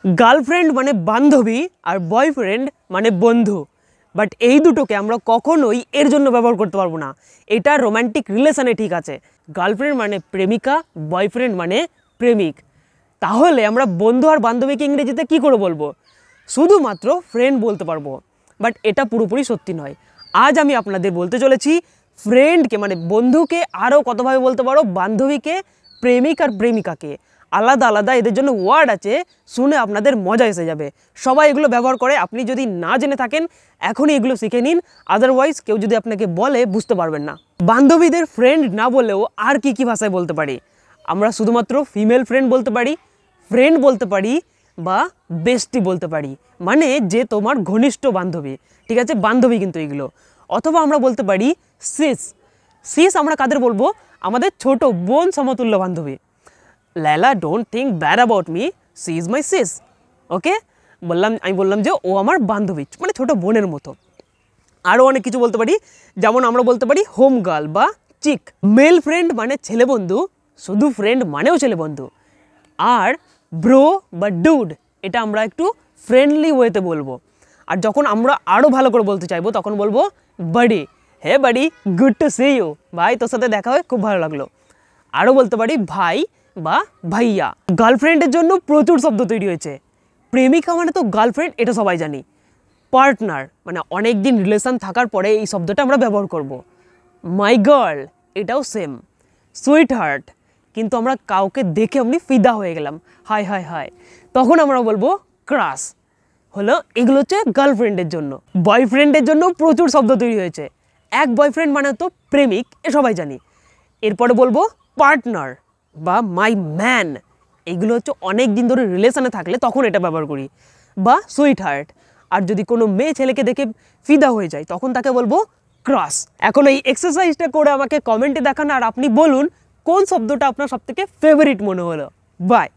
Girlfriend মানে বান্ধবী আর boyfriend মানে বন্ধু, বাট এই দুটোকে আমরা কখনোই এর জন্য ব্যবহার করতে পারবো না। এটা রোম্যান্টিক রিলেশনে ঠিক আছে, গার্লফ্রেন্ড মানে প্রেমিকা, বয়ফ্রেন্ড মানে প্রেমিক। তাহলে আমরা বন্ধু আর বান্ধবীকে ইংরেজিতে কী করে বলবো? শুধুমাত্র ফ্রেন্ড বলতে পারবো, বাট এটা পুরোপুরি সত্যি নয়। আজ আমি আপনাদের বলতে চলেছি ফ্রেন্ডকে মানে বন্ধুকে আরও কতভাবে বলতে পারো, বান্ধবীকে, প্রেমিক আর প্রেমিকাকে আলাদা আলাদা এদের জন্য ওয়ার্ড আছে, শুনে আপনাদের মজা এসে যাবে। সবাই এগুলো ব্যবহার করে, আপনি যদি না জেনে থাকেন এখনই এগুলো শিখে নিন, আদারওয়াইজ কেউ যদি আপনাকে বলে বুঝতে পারবেন না। বান্ধবীদের ফ্রেন্ড না বলেও আর কি কি ভাষায় বলতে পারি? আমরা শুধুমাত্র ফিমেল ফ্রেন্ড বলতে পারি, ফ্রেন্ড বলতে পারি, বা বেস্টি বলতে পারি, মানে যে তোমার ঘনিষ্ঠ বান্ধবী, ঠিক আছে, বান্ধবী কিন্তু এগুলো। অথবা আমরা বলতে পারি সিস। সিস আমরা কাদের বলবো? আমাদের ছোট বোন সমতুল্য বান্ধবী। Laila, don't think bad about me, she is my sis. Okay, আমি বললাম যে ও আমার বান্ধবী, মানে ছোট বোনের মতো। আরও অনেক কিছু বলতে পারি, যেমন আমরা বলতে পারি হোম গার্ল বা চিক। মেল ফ্রেন্ড মানে ছেলে বন্ধু, শুধু ফ্রেন্ড মানেও ছেলে বন্ধু। আর ব্রো বা ডুড এটা আমরা একটু ফ্রেন্ডলি ওয়েতে বলবো। আর যখন আমরা আরও ভালো করে বলতে চাইবো তখন বলবো বাডি। হে বাডি, গুড টু সি ইউ, ভাই তোর সাথে দেখা হয়ে খুব ভালো লাগলো। আরও বলতে পারি ভাই বা ভাইয়া। গার্লফ্রেন্ডের জন্য প্রচুর শব্দ তৈরি হয়েছে। প্রেমিকা মানে তো গার্লফ্রেন্ড, এটা সবাই জানি। পার্টনার মানে অনেক দিন রিলেশন থাকার পরে এই শব্দটা আমরা ব্যবহার করব। মাই গার্ল এটাও সেম। সুইট হার্ট, কিন্তু আমরা কাউকে দেখে এমনি ফিদা হয়ে গেলাম, হাই হাই হাই, তখন আমরা বলবো ক্রাশ। হলো এগুলো হচ্ছে গার্লফ্রেন্ডের জন্য। বয়ফ্রেন্ডের জন্য প্রচুর শব্দ তৈরি হয়েছে। এক বয়ফ্রেন্ড মানে তো প্রেমিক, এ সবাই জানি। এরপরে বলবো পার্টনার বা মাই ম্যান, এগুলো হচ্ছে অনেক দিন ধরে রিলেশনে থাকলে তখন এটা ব্যবহার করি। বা সুইট হার্ট, আর যদি কোনো মেয়ে ছেলেকে দেখে ফিদা হয়ে যায় তখন তাকে বলবো ক্রাশ। এখন এই এক্সারসাইজটা করে আমাকে কমেন্টে দেখান, আর আপনি বলুন কোন শব্দটা আপনার সবথেকে ফেভারিট মনে হলো। বাই।